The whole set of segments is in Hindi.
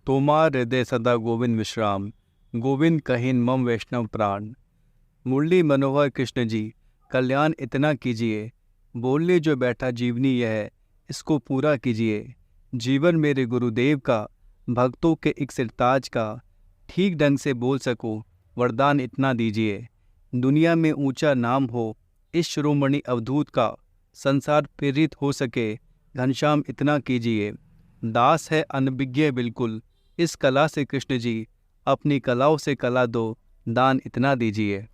तोमार हृदय सदा गोविंद विश्राम, गोविंद कहिन मम वैष्णव प्राण। मुरली मनोहर कृष्ण जी, कल्याण इतना कीजिए, बोलने जो बैठा जीवनी यह, इसको पूरा कीजिए। जीवन मेरे गुरुदेव का, भक्तों के एक सिरताज का, ठीक ढंग से बोल सकूं, वरदान इतना दीजिए। दुनिया में ऊंचा नाम हो इस शिरोमणि अवधूत का, संसार प्रेरित हो सके, घनश्याम इतना कीजिए। दास है अनभिज्ञ बिल्कुल, इस कला से कृष्ण जी, अपनी कलाओं से कला दो, दान इतना दीजिए।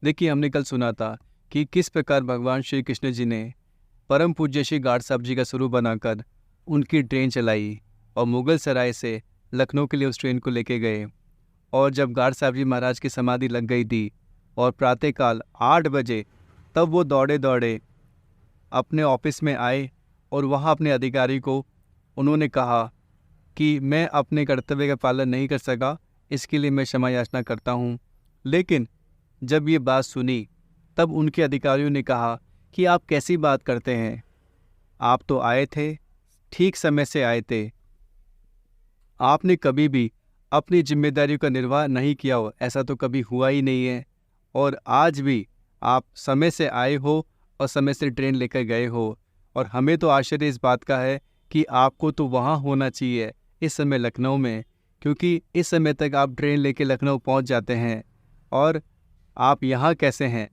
देखिए, हमने कल सुना था कि किस प्रकार भगवान श्री कृष्ण जी ने परम पूज्य श्री गाड साहब जी का स्वरूप बनाकर उनकी ट्रेन चलाई और मुगल सराय से लखनऊ के लिए उस ट्रेन को लेके गए। और जब गाड साहब जी महाराज की समाधि लग गई थी और प्रातःकाल 8 बजे तब वो दौड़े दौड़े अपने ऑफिस में आए और वहाँ अपने अधिकारी को उन्होंने कहा कि मैं अपने कर्तव्य का पालन नहीं कर सका, इसके लिए मैं क्षमा याचना करता हूँ। लेकिन जब ये बात सुनी तब उनके अधिकारियों ने कहा कि आप कैसी बात करते हैं, आप तो आए थे, ठीक समय से आए थे, आपने कभी भी अपनी जिम्मेदारियों का निर्वाह नहीं किया हो, ऐसा तो कभी हुआ ही नहीं है। और आज भी आप समय से आए हो और समय से ट्रेन लेकर गए हो। और हमें तो आश्चर्य इस बात का है कि आपको तो वहाँ होना चाहिए इस समय लखनऊ में, क्योंकि इस समय तक आप ट्रेन लेके लखनऊ पहुँच जाते हैं और आप यहाँ कैसे हैं।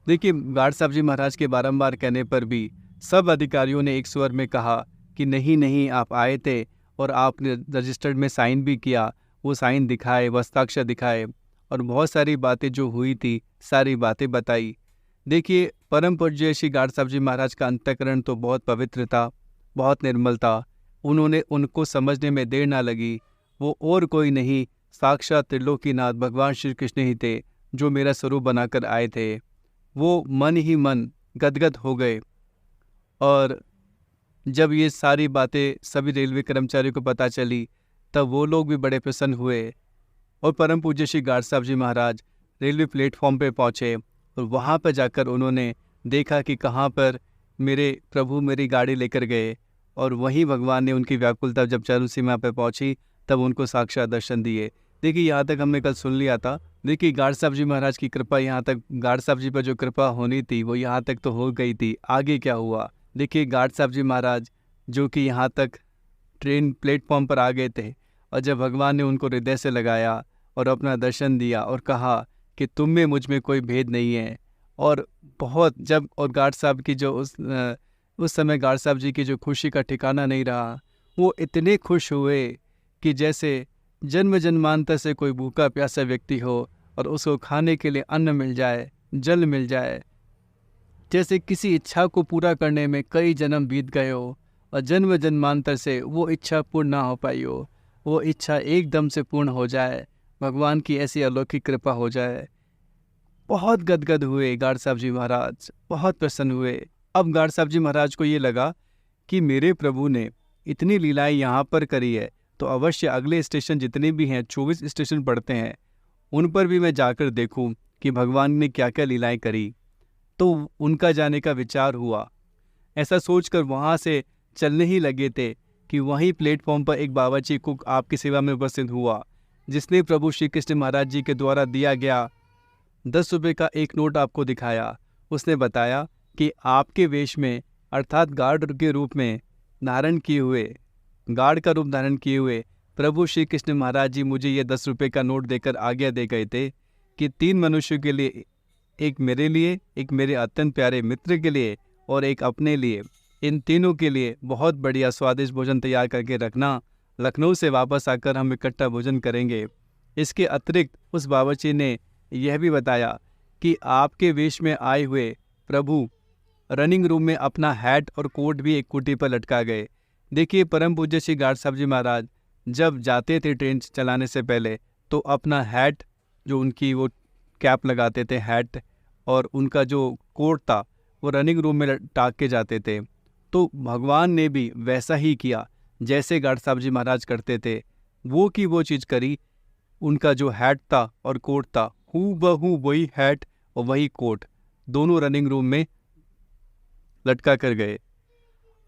देखिए, गाड साहब जी महाराज के बारंबार कहने पर भी सब अधिकारियों ने एक स्वर में कहा कि नहीं नहीं, आप आए थे और आपने रजिस्टर्ड में साइन भी किया, वो साइन दिखाए, हस्ताक्षर दिखाए और बहुत सारी बातें जो हुई थी सारी बातें बताई। देखिए, परम पूज्य श्री गाड साहब जी महाराज का अंतःकरण तो बहुत पवित्र था, बहुत निर्मल था। उन्होंने उनको समझने में देर ना लगी। वो और कोई नहीं, साक्षात त्रिलोकीनाथ भगवान श्री कृष्ण ही थे जो मेरा स्वरूप बनाकर आए थे। वो मन ही मन गदगद हो गए। और जब ये सारी बातें सभी रेलवे कर्मचारियों को पता चली तब वो लोग भी बड़े प्रसन्न हुए। और परम पूज्य श्री गाड साहब जी महाराज रेलवे प्लेटफॉर्म पे पहुँचे और वहाँ पर जाकर उन्होंने देखा कि कहाँ पर मेरे प्रभु मेरी गाड़ी लेकर गए। और वहीं भगवान ने उनकी व्याकुलता जब चरम सीमा पर पहुँची तब उनको साक्षात दर्शन दिए। देखिए, यहाँ तक हमने कल सुन लिया था। देखिए, गाड साहब जी महाराज की कृपा यहाँ तक, गाड साहब जी पर जो कृपा होनी थी वो यहाँ तक तो हो गई थी। आगे क्या हुआ, देखिए, गाड साहब जी महाराज जो कि यहाँ तक ट्रेन प्लेटफॉर्म पर आ गए थे और जब भगवान ने उनको हृदय से लगाया और अपना दर्शन दिया और कहा कि तुम में मुझ में कोई भेद नहीं है। और बहुत जब और गाड साहब की जो उस समय गाड साहब जी की जो खुशी का ठिकाना नहीं रहा, वो इतने खुश हुए कि जैसे जन्म जन्मांतर से कोई भूखा प्यासा व्यक्ति हो और उसको खाने के लिए अन्न मिल जाए, जल मिल जाए, जैसे किसी इच्छा को पूरा करने में कई जन्म बीत गए हो और जन्म जन्मांतर से वो इच्छा पूर्ण ना हो पाई हो, वो इच्छा एकदम से पूर्ण हो जाए, भगवान की ऐसी अलौकिक कृपा हो जाए। बहुत गदगद हुए गाड साहब जी महाराज, बहुत प्रसन्न हुए। अब गाड साहब जी महाराज को ये लगा कि मेरे प्रभु ने इतनी लीलाएं यहाँ पर करी है तो अवश्य अगले स्टेशन जितने भी हैं, 24 स्टेशन पड़ते हैं, उन पर भी मैं जाकर देखूं कि भगवान ने क्या क्या लीलाएं करी। तो उनका जाने का विचार हुआ। ऐसा सोचकर वहाँ से चलने ही लगे थे कि वहीं प्लेटफॉर्म पर एक बावर्ची कुक आपकी सेवा में उपस्थित हुआ, जिसने प्रभु श्री कृष्ण महाराज जी के द्वारा दिया गया 10 रुपये का एक नोट आपको दिखाया। उसने बताया कि आपके वेश में, अर्थात गार्ड के रूप में धारण किए हुए, गार्ड का रूप धारण किए हुए प्रभु श्री कृष्ण महाराज जी मुझे ये 10 रुपये का नोट देकर आज्ञा दे गए थे कि 3 मनुष्यों के लिए, एक मेरे लिए, एक मेरे अत्यंत प्यारे मित्र के लिए और एक अपने लिए, इन तीनों के लिए बहुत बढ़िया स्वादिष्ट भोजन तैयार करके रखना। लखनऊ से वापस आकर हम इकट्ठा भोजन करेंगे। इसके अतिरिक्त उस बावर्ची ने यह भी बताया कि आपके वेश में आए हुए प्रभु रनिंग रूम में अपना हैट और कोट भी एक कुटी पर लटका गए। देखिए, परम पूज्य श्री गाड साहब जी महाराज जब जाते थे ट्रेन चलाने से पहले तो अपना हैट, जो उनकी वो कैप लगाते थे हैट, और उनका जो कोट था वो रनिंग रूम में टाक के जाते थे। तो भगवान ने भी वैसा ही किया जैसे गाड साहब जी महाराज करते थे, वो की वो चीज़ करी। उनका जो हैट था और कोट था, हूबहू वही हैट और वही कोट दोनों रनिंग रूम में लटका कर गए।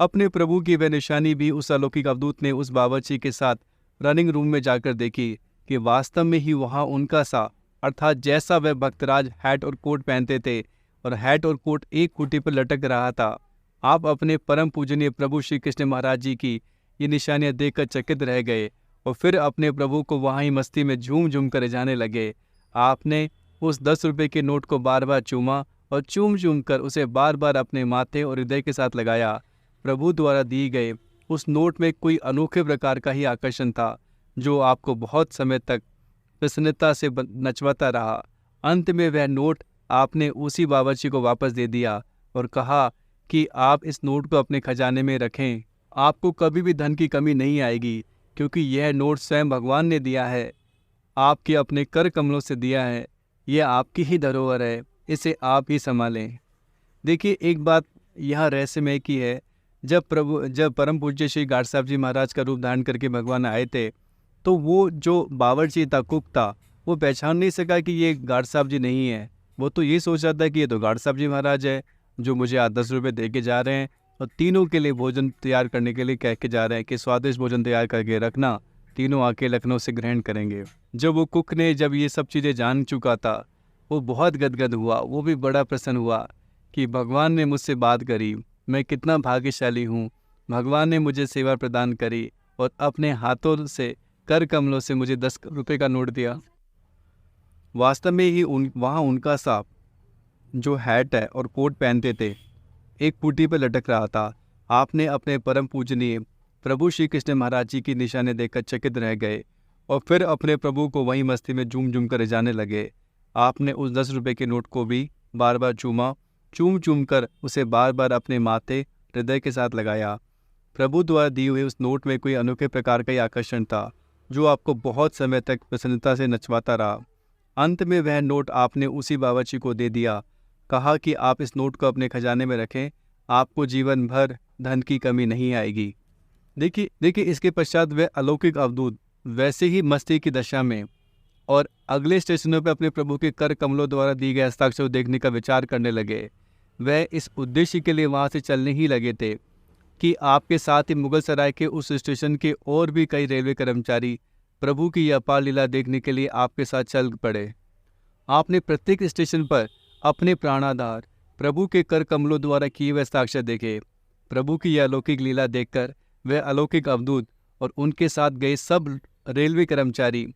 अपने प्रभु की वह निशानी भी उस अलौकिक अवधूत ने उस बावर्ची के साथ रनिंग रूम में जाकर देखी कि वास्तव में ही वहाँ उनका सा, अर्थात जैसा वह भक्तराज हैट और कोट पहनते थे और हैट और कोट एक खूंटी पर लटक रहा था। आप अपने परम पूजनीय प्रभु श्री कृष्ण महाराज जी की ये निशानियां देखकर चकित रह गए और फिर अपने प्रभु को वहाँ ही मस्ती में झूम झूम कर जाने लगे। आपने उस 10 रुपये के नोट को बार बार चूमा और चूम चूम कर उसे बार बार अपने माथे और हृदय के साथ लगाया। प्रभु द्वारा दिए गए उस नोट में कोई अनोखे प्रकार का ही आकर्षण था जो आपको बहुत समय तक प्रसन्नता से नचवाता रहा। अंत में वह नोट आपने उसी बावर्ची को वापस दे दिया और कहा कि आप इस नोट को अपने खजाने में रखें, आपको कभी भी धन की कमी नहीं आएगी, क्योंकि यह नोट स्वयं भगवान ने दिया है, आपके अपने कर कमलों से दिया है, यह आपकी ही धरोहर है, इसे आप ही संभालें। देखिए, एक बात यहाँ रहस्यमय की है, जब परम पूज्य श्री गाड साहब जी महाराज का रूप धारण करके भगवान आए थे, तो वो जो बावर्ची था, कुक था, वो पहचान नहीं सका कि ये गाड साहब जी नहीं है। वो तो ये सोच रहा था कि ये तो गाड साहब जी महाराज है जो मुझे आज 10 रुपये दे के जा रहे हैं और तीनों के लिए भोजन तैयार करने के लिए कह के जा रहे हैं कि स्वादिष्ट भोजन तैयार करके रखना, तीनों आके लखनऊ से ग्रहण करेंगे। जब वो कुक ने जब ये सब चीज़ें जान चुका था, वो बहुत गदगद हुआ, वो भी बड़ा प्रसन्न हुआ कि भगवान ने मुझसे बात करी, मैं कितना भाग्यशाली हूँ, भगवान ने मुझे सेवा प्रदान करी और अपने हाथों से कर कमलों से मुझे 10 रुपये का नोट दिया। वास्तव में ही वहाँ उनका सांप जो हैट है और कोट पहनते थे एक खूंटी पर लटक रहा था। आपने अपने परम पूजनीय प्रभु श्री कृष्ण महाराज जी की निशाने देखकर चकित रह गए और फिर अपने प्रभु को वहीं मस्ती में झूम झूम कर जाने लगे। आपने उस 10 रुपये के नोट को भी बार बार चूम चूम कर उसे बार बार अपने माथे हृदय के साथ लगाया। प्रभु द्वारा दिए हुए उस नोट में कोई अनोखे प्रकार का ही आकर्षण था जो आपको बहुत समय तक प्रसन्नता से नचवाता रहा। अंत में वह नोट आपने उसी बावर्ची को दे दिया, कहा कि आप इस नोट को अपने खजाने में रखें, आपको जीवन भर धन की कमी नहीं आएगी। देखिए इसके पश्चात वह अलौकिक अवधूत वैसे ही मस्ती की दशा में और अगले स्टेशनों पर अपने प्रभु के कर कमलों द्वारा दिए गए हस्ताक्षर देखने का विचार करने लगे। वह इस उद्देश्य के लिए वहाँ से चलने ही लगे थे कि आपके साथ ही मुगल सराय के उस स्टेशन के और भी कई रेलवे कर्मचारी प्रभु की यह अपार लीला देखने के लिए आपके साथ चल पड़े। आपने प्रत्येक स्टेशन पर अपने प्राणाधार प्रभु के कर कमलों द्वारा किए हुए हस्ताक्षर देखे। प्रभु की यह अलौकिक लीला देखकर वह अलौकिक अवधूत और उनके साथ गए सब रेलवे कर्मचारी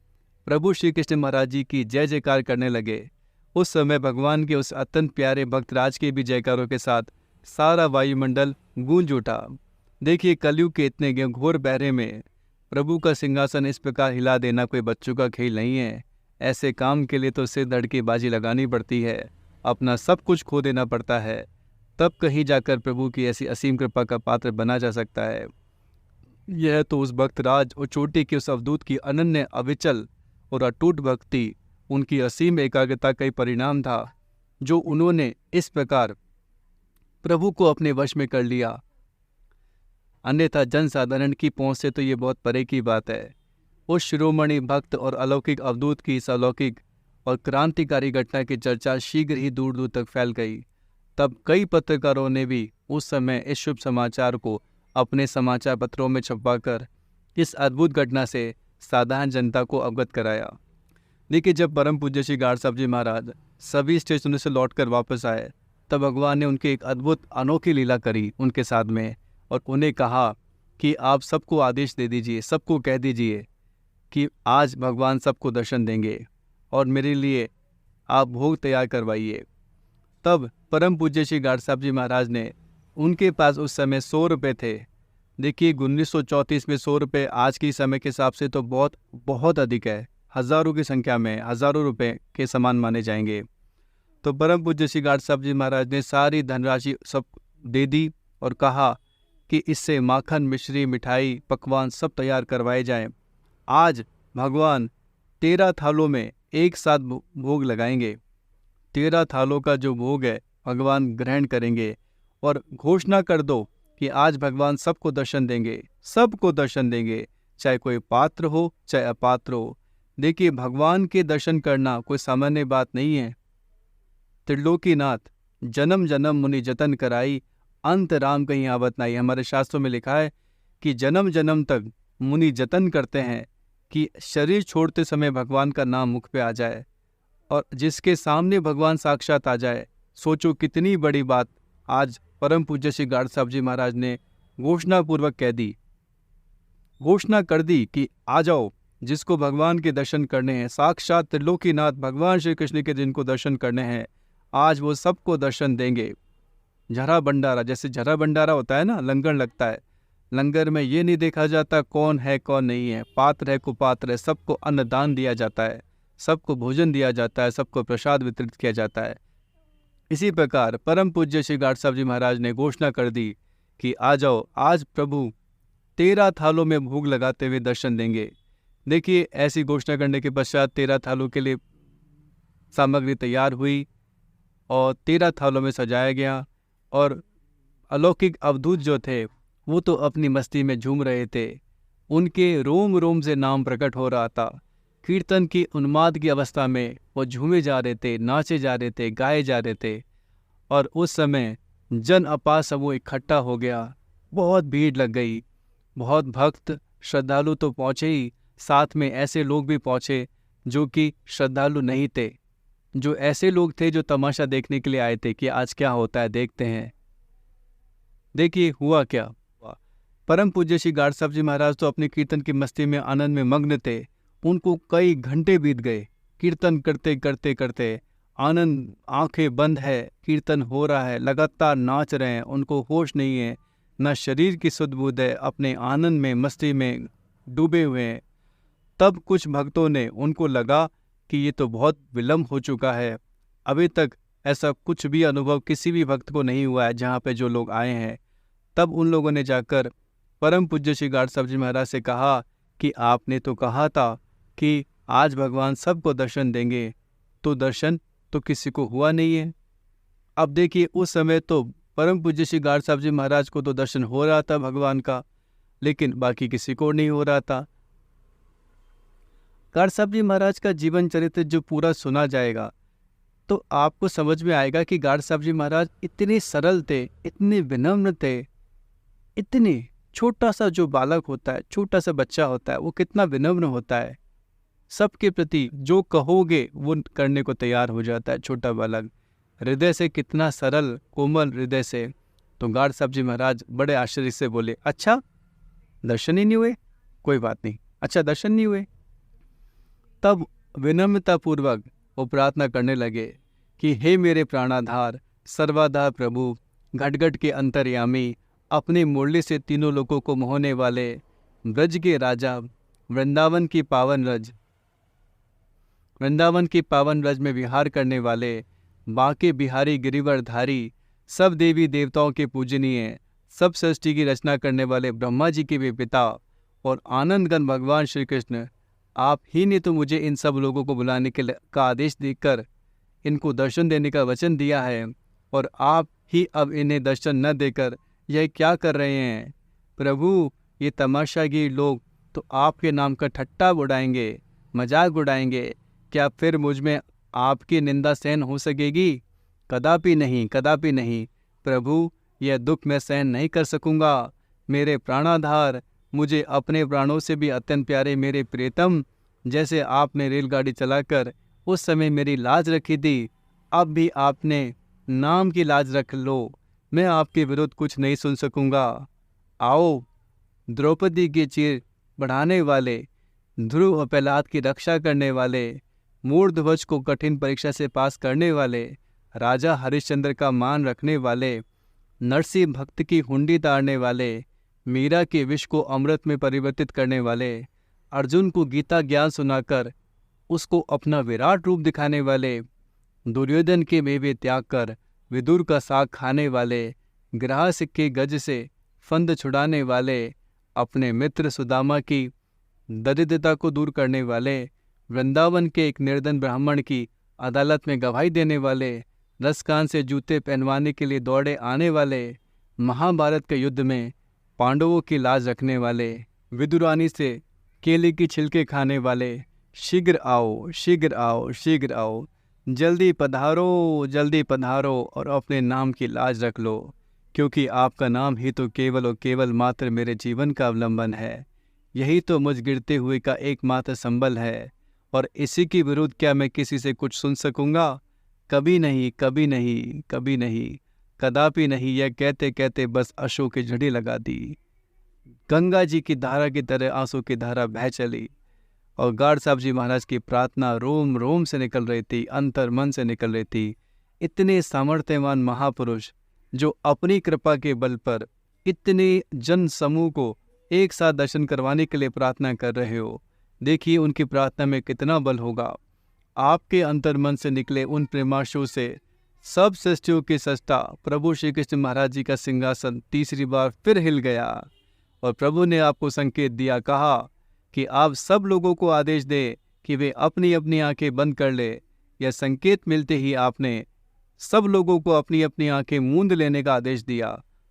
प्रभु श्री कृष्ण महाराज जी की जय जयकार करने लगे। उस समय भगवान के उस अत्यंत प्यारे भक्तराज के भी जयकारों के साथ सारा वायुमंडल गूंज उठा। देखिए, कलयुग के इतने घोर बहरे में प्रभु का सिंहासन इस प्रकार हिला देना कोई बच्चों का खेल नहीं है। ऐसे काम के लिए तो सिर धड़ की बाजी लगानी पड़ती है, अपना सब कुछ खो देना पड़ता है, तब कहीं जाकर प्रभु की ऐसी असीम कृपा का पात्र बना जा सकता है। यह तो उस भक्तराज और चोटी के उस अवधूत की अनन्य, अविचल और अटूट भक्ति, उनकी असीम एकाग्रता का ही परिणाम था जो उन्होंने इस प्रकार प्रभु को अपने वश में कर लिया। अन्यथा जनसाधारण की पहुंच से तो ये बहुत परे की बात है। उस शिरोमणि भक्त और अलौकिक अवधूत की इस अलौकिक और क्रांतिकारी घटना की चर्चा शीघ्र ही दूर दूर तक फैल गई। तब कई पत्रकारों ने भी उस समय इस शुभ समाचार को अपने समाचार पत्रों में छपवाकर इस अद्भुत घटना से साधारण जनता को अवगत कराया। देखिए, जब परम पूज्य श्री गाड साहब जी महाराज सभी स्टेशनों से लौटकर वापस आए, तब भगवान ने उनकी एक अद्भुत अनोखी लीला करी उनके साथ में और उन्हें कहा कि आप सबको आदेश दे दीजिए, सबको कह दीजिए कि आज भगवान सबको दर्शन देंगे और मेरे लिए आप भोग तैयार करवाइए। तब परम पूज्य श्री गाड साहब जी महाराज ने, उनके पास उस समय 100 रुपये थे। देखिए, 1934 में 100 रुपये आज के समय के हिसाब से तो बहुत बहुत अधिक है, हज़ारों की संख्या में हज़ारों रुपये के समान माने जाएंगे। तो परम पूज्य श्री गाड साहब जी महाराज ने सारी धनराशि सब दे दी और कहा कि इससे माखन, मिश्री, मिठाई, पकवान सब तैयार करवाए जाएं। आज भगवान 13 थालों में एक साथ भोग लगाएंगे। 13 थालों का जो भोग है भगवान ग्रहण करेंगे और घोषणा कर दो कि आज भगवान सबको दर्शन देंगे, सबको दर्शन देंगे, चाहे कोई पात्र हो चाहे अपात्र हो। देखिए, भगवान के दर्शन करना कोई सामान्य बात नहीं है। त्रिलोकीनाथ जन्म जन्म मुनि जतन कराई, अंत राम कहीं आवत नहीं। हमारे शास्त्रों में लिखा है कि जन्म जन्म तक मुनि जतन करते हैं कि शरीर छोड़ते समय भगवान का नाम मुख पे आ जाए, और जिसके सामने भगवान साक्षात आ जाए, सोचो कितनी बड़ी बात आज परम पूज्य श्री गाड साहब जी महाराज ने घोषणा पूर्वक कह दी, घोषणा कर दी कि आ जाओ, जिसको भगवान के दर्शन करने हैं, साक्षात त्रिलोकीनाथ भगवान श्री कृष्ण के जिनको दर्शन करने हैं, आज वो सबको दर्शन देंगे। झरा भंडारा, जैसे झरा भंडारा होता है ना, लंगर लगता है, लंगर में ये नहीं देखा जाता कौन है कौन नहीं है, पात्र है कुपात्र है, सबको अन्नदान दिया जाता है, सबको भोजन दिया जाता है, सबको प्रसाद वितरित किया जाता है। इसी प्रकार परम पूज्य श्री गाड साहब जी महाराज ने घोषणा कर दी कि आ जाओ, आज प्रभु 13 थालों में भोग लगाते हुए दर्शन देंगे। देखिए, ऐसी घोषणा करने के पश्चात 13 थालों के लिए सामग्री तैयार हुई और 13 थालों में सजाया गया, और अलौकिक अवधूत जो थे वो तो अपनी मस्ती में झूम रहे थे, उनके रोम रोम से नाम प्रकट हो रहा था। कीर्तन की उन्माद की अवस्था में वो झूमे जा रहे थे, नाचे जा रहे थे, गाए जा रहे थे, और उस समय जन अपार समूह इकट्ठा हो गया, बहुत भीड़ लग गई, बहुत भक्त श्रद्धालु तो पहुँचे ही, साथ में ऐसे लोग भी पहुँचे जो कि श्रद्धालु नहीं थे, जो ऐसे लोग थे जो तमाशा देखने के लिए आए थे कि आज क्या होता है, देखते हैं। देखिए हुआ क्या। परम पूज्य श्री गाड साहब जी महाराज तो अपने कीर्तन की मस्ती में आनंद में मग्न थे, उनको कई घंटे बीत गए कीर्तन करते करते करते, आनंद, आंखें बंद है, कीर्तन हो रहा है, लगातार नाच रहे हैं, उनको होश नहीं है, न शरीर की सुध बुध है, अपने आनंद में मस्ती में डूबे हुए हैं। तब कुछ भक्तों ने, उनको लगा कि ये तो बहुत विलम्ब हो चुका है, अभी तक ऐसा कुछ भी अनुभव किसी भी भक्त को नहीं हुआ है जहाँ पे जो लोग आए हैं। तब उन लोगों ने जाकर परम पूज्य श्री गाड साहब जी महाराज से कहा कि आपने तो कहा था कि आज भगवान सबको दर्शन देंगे, तो दर्शन तो किसी को हुआ नहीं है। अब देखिए, उस समय तो परम पूज्य श्री गाड साहब जी महाराज को तो दर्शन हो रहा था भगवान का, लेकिन बाकी किसी को नहीं हो रहा था। गाड साहब जी महाराज का जीवन चरित्र जो पूरा सुना जाएगा तो आपको समझ में आएगा कि गाड साहब जी महाराज इतने सरल थे, इतने विनम्र थे, इतने छोटा सा जो बालक होता है, छोटा सा बच्चा होता है, वो कितना विनम्र होता है, सबके प्रति जो कहोगे वो करने को तैयार हो जाता है। छोटा बालक हृदय से कितना सरल, कोमल हृदय से। तो गाड साहब जी महाराज बड़े आश्चर्य से बोले, अच्छा दर्शन ही नहीं हुए? कोई बात नहीं, अच्छा दर्शन नहीं हुए। तब विनम्रता पूर्वक वो प्रार्थना करने लगे कि हे मेरे प्राणाधार, सर्वाधार प्रभु, घट के अंतर्यामी, अपने मुरली से तीनों लोगों को मोहने वाले, ब्रज के राजा, वृंदावन की पावन रज में विहार करने वाले, बांके बिहारी गिरिवरधारी, सब देवी देवताओं के पूजनीय, सब सृष्टि की रचना करने वाले ब्रह्मा जी के भी पिता और आनंदगन भगवान श्री कृष्ण, आप ही ने तो मुझे इन सब लोगों को बुलाने का आदेश देकर इनको दर्शन देने का वचन दिया है, और आप ही अब इन्हें दर्शन न देकर यह क्या कर रहे हैं? प्रभु, ये तमाशागीर लोग तो आपके नाम का ठट्टा उड़ाएंगे, मजाक उड़ाएंगे, क्या फिर मुझ में आपकी निंदा सहन हो सकेगी? कदापि नहीं, कदापि नहीं। प्रभु, यह दुख मैं सहन नहीं कर सकूंगा। मेरे प्राणाधार, मुझे अपने प्राणों से भी अत्यंत प्यारे मेरे प्रियतम, जैसे आपने रेलगाड़ी चलाकर उस समय मेरी लाज रखी थी, अब भी आपने नाम की लाज रख लो। मैं आपके विरुद्ध कुछ नहीं सुन सकूंगा। आओ, द्रौपदी के चीर बढ़ाने वाले, ध्रुव और प्रहलाद की रक्षा करने वाले, मूर्धध्वज को कठिन परीक्षा से पास करने वाले, राजा हरिश्चंद्र का मान रखने वाले, नरसिंह भक्त की हुंडी तारने वाले, मीरा के विष को अमृत में परिवर्तित करने वाले, अर्जुन को गीता ज्ञान सुनाकर उसको अपना विराट रूप दिखाने वाले, दुर्योधन के मेवे त्याग कर विदुर का साग खाने वाले, ग्रास के गज से फंद छुड़ाने वाले, अपने मित्र सुदामा की दरिद्रता को दूर करने वाले, वृंदावन के एक निर्धन ब्राह्मण की अदालत में गवाही देने वाले, रसकान से जूते पहनवाने के लिए दौड़े आने वाले, महाभारत के युद्ध में पांडवों की लाज रखने वाले, विदुरानी से केले की छिलके खाने वाले, शीघ्र आओ, शीघ्र आओ, शीघ्र आओ, जल्दी पधारो और अपने नाम की लाज रख लो। क्योंकि आपका नाम ही तो केवल और केवल मात्र मेरे जीवन का अवलंबन है। यही तो मुझ गिरते हुए का एकमात्र संबल है, और इसी के विरुद्ध क्या मैं किसी से कुछ सुन सकूंगा? कभी नहीं, कभी नहीं, कभी नहीं, कदापि नहीं। यह कहते कहते बस अश्रु की झड़ी लगा दी। गंगा जी की धारा की तरह आंसू की धारा बह चली, और गार्ड साहब जी महाराज की प्रार्थना रोम रोम से निकल रही थी, अंतर मन से निकल रही थी। इतने सामर्थ्यवान महापुरुष जो अपनी कृपा के बल पर इतने जन समूह को एक साथ दर्शन करवाने के लिए प्रार्थना कर रहे हो, देखिए उनकी प्रार्थना में कितना बल होगा। आपके अंतर मन से निकले उन प्रेमाश्रु से सब सृष्टियों के सृष्टा प्रभु श्री कृष्ण महाराज जी का सिंहासन तीसरी बार फिर हिल गया, और प्रभु ने आपको संकेत दिया, कहा कि आप सब लोगों को आदेश दे कि वे अपनी अपनी आंखें बंद कर ले। यह संकेत मिलते ही आपने सब लोगों को अपनी अपनी आंखें मूंद लेने का आदेश दिया।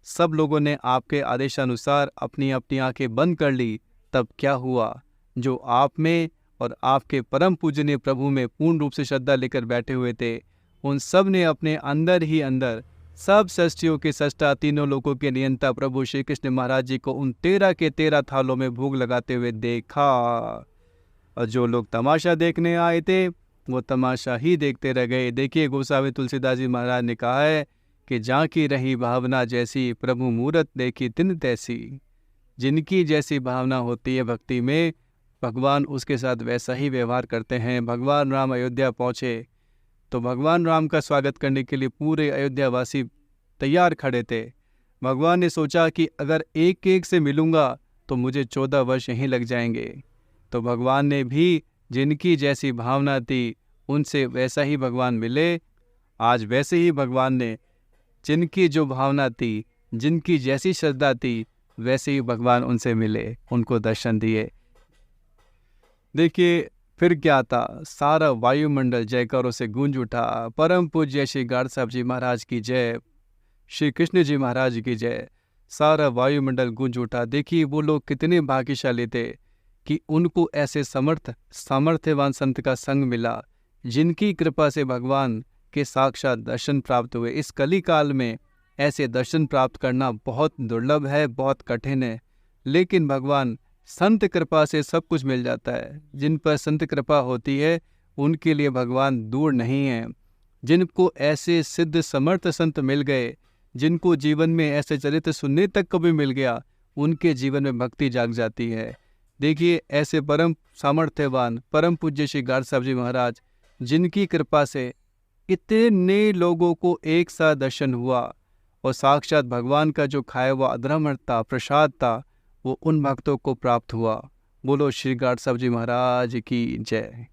सब लोगों ने आपके आदेशानुसार अपनी अपनी आंखें बंद कर ली। तब क्या हुआ? जो आप में और आपके परम पूजनीय प्रभु में पूर्ण रूप से श्रद्धा लेकर बैठे हुए थे, उन सब ने अपने अंदर ही अंदर सब सृष्टियों के सृष्टा तीनों लोगों के नियंता प्रभु श्री कृष्ण महाराज जी को उन 13 के 13 थालों में भोग लगाते हुए देखा। और जो लोग तमाशा देखने आए थे वो तमाशा ही देखते रह गए। देखिए गोसावी तुलसीदास जी महाराज ने कहा है कि जाकी रही भावना जैसी, प्रभु मूरत देखी तिन तैसी। जिनकी जैसी भावना होती है भक्ति में, भगवान उसके साथ वैसा ही व्यवहार करते हैं। भगवान राम अयोध्या पहुँचे तो भगवान राम का स्वागत करने के लिए पूरे अयोध्यावासी तैयार खड़े थे। भगवान ने सोचा कि अगर एक एक से मिलूंगा तो मुझे 14 वर्ष यहीं लग जाएंगे। तो भगवान ने भी जिनकी जैसी भावना थी उनसे वैसा ही भगवान मिले। आज वैसे ही भगवान ने जिनकी जो भावना थी, जिनकी जैसी श्रद्धा थी, वैसे ही भगवान उनसे मिले, उनको दर्शन दिए। देखिए फिर क्या था, सारा वायुमंडल जयकारों से गूंज उठा। परम पूज्य श्री गार्ड साहब जी महाराज की जय, श्री कृष्ण जी महाराज की जय। सारा वायुमंडल गूंज उठा। देखिए वो लोग कितने भाग्यशाली थे कि उनको ऐसे सामर्थ्यवान संत का संग मिला, जिनकी कृपा से भगवान के साक्षात दर्शन प्राप्त हुए। इस कली काल में ऐसे दर्शन प्राप्त करना बहुत दुर्लभ है, बहुत कठिन है, लेकिन भगवान संत कृपा से सब कुछ मिल जाता है। जिन पर संत कृपा होती है उनके लिए भगवान दूर नहीं है। जिनको ऐसे सिद्ध समर्थ संत मिल गए, जिनको जीवन में ऐसे चरित्र सुनने तक को भी मिल गया, उनके जीवन में भक्ति जाग जाती है। देखिए ऐसे परम सामर्थ्यवान परम पूज्य श्री गार्ड साहब जी महाराज, जिनकी कृपा से इतने लोगों को एक साथ दर्शन हुआ, और साक्षात भगवान का जो खाया हुआ अधरामृत था, प्रसाद था, वो उन भक्तों को प्राप्त हुआ। बोलो श्री गार्ड साहब जी महाराज की जय।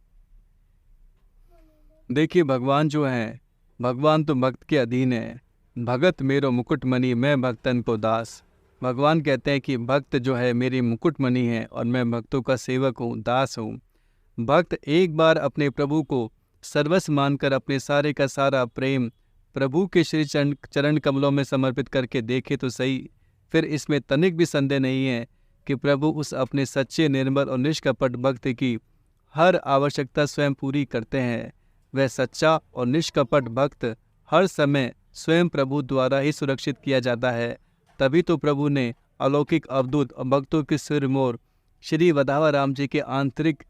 देखिए भगवान जो है, भगवान तो भक्त के अधीन है। भगत मेरो मुकुटमणि मैं भक्तन को दास। भगवान कहते हैं कि भक्त जो है मेरी मुकुटमणि है और मैं भक्तों का सेवक हूँ, दास हूँ। भक्त एक बार अपने प्रभु को सर्वस्व मानकर अपने सारे का सारा प्रेम प्रभु के श्री चरण कमलों में समर्पित करके देखे तो सही, फिर इसमें तनिक भी संदेह नहीं है कि प्रभु उस अपने सच्चे, निर्मल और निष्कपट भक्त की हर आवश्यकता स्वयं पूरी करते हैं। वह सच्चा और निष्कपट भक्त हर समय स्वयं प्रभु द्वारा ही सुरक्षित किया जाता है। तभी तो प्रभु ने अलौकिक अवधूत और भक्तों के सिर मोर श्री वधावा राम जी के आंतरिक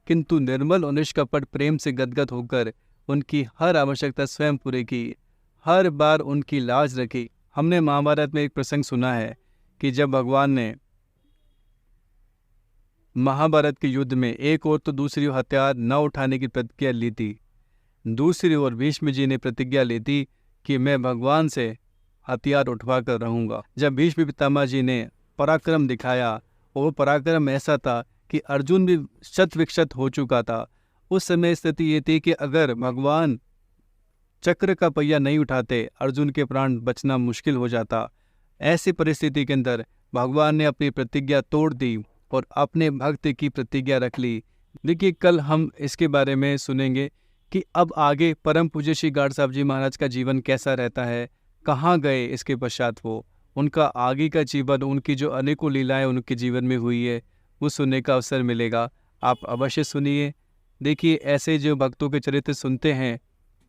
किंतु निर्मल और निष्कपट प्रेम से गदगद होकर उनकी हर आवश्यकता स्वयं पूरी की, हर बार उनकी लाज रखी। हमने महाभारत में एक प्रसंग सुना है कि जब भगवान ने महाभारत के युद्ध में एक ओर तो दूसरी ओर हथियार न उठाने की प्रतिज्ञा ली थी, दूसरी ओर भीष्म जी ने प्रतिज्ञा ली थी कि मैं भगवान से हथियार उठवा कर रहूँगा। जब भीष्म पितामह जी ने पराक्रम दिखाया, और वो पराक्रम ऐसा था कि अर्जुन भी शत विक्षत हो चुका था। उस समय स्थिति ये थी कि अगर भगवान चक्र का पहिया नहीं उठाते, अर्जुन के प्राण बचना मुश्किल हो जाता। ऐसी परिस्थिति के अंदर भगवान ने अपनी प्रतिज्ञा तोड़ दी और अपने भक्त की प्रतिज्ञा रख ली। देखिए कल हम इसके बारे में सुनेंगे कि अब आगे परम पूज्य श्री गार्ड साहब जी महाराज का जीवन कैसा रहता है, कहाँ गए इसके पश्चात वो, उनका आगे का जीवन, उनकी जो अनेकों लीलाएं उनके जीवन में हुई है, वो सुनने का अवसर मिलेगा। आप अवश्य सुनिए। देखिए ऐसे जो भक्तों के चरित्र सुनते हैं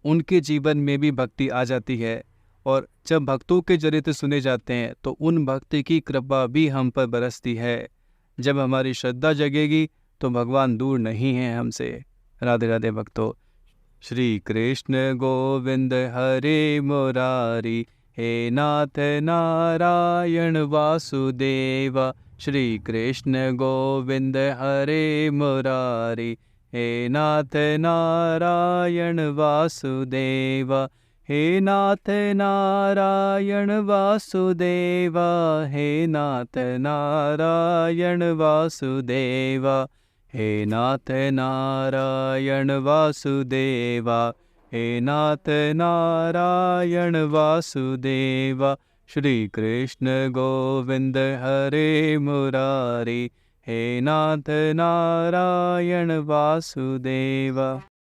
उनके जीवन में भी भक्ति आ जाती है, और जब भक्तों के चरित्र सुने जाते हैं तो उन भक्ति की कृपा भी हम पर बरसती है। जब हमारी श्रद्धा जगेगी तो भगवान दूर नहीं हैं हमसे। राधे राधे भक्तों। श्री कृष्ण गोविंद हरे मुरारी, हे नाथ नारायण वासुदेवा। श्री कृष्ण गोविंद हरे मुरारी, हे नाथ नारायण वासुदेवा। हे नाथ नारायण वासुदेवा, हे नाथ नारायण वासुदेवा। हे नाथ नारायण वासुदेवा, हे नाथ नारायण वासुदेवा। श्री कृष्ण गोविंद हरे मुरारी, हे नाथ नारायण वासुदेवा।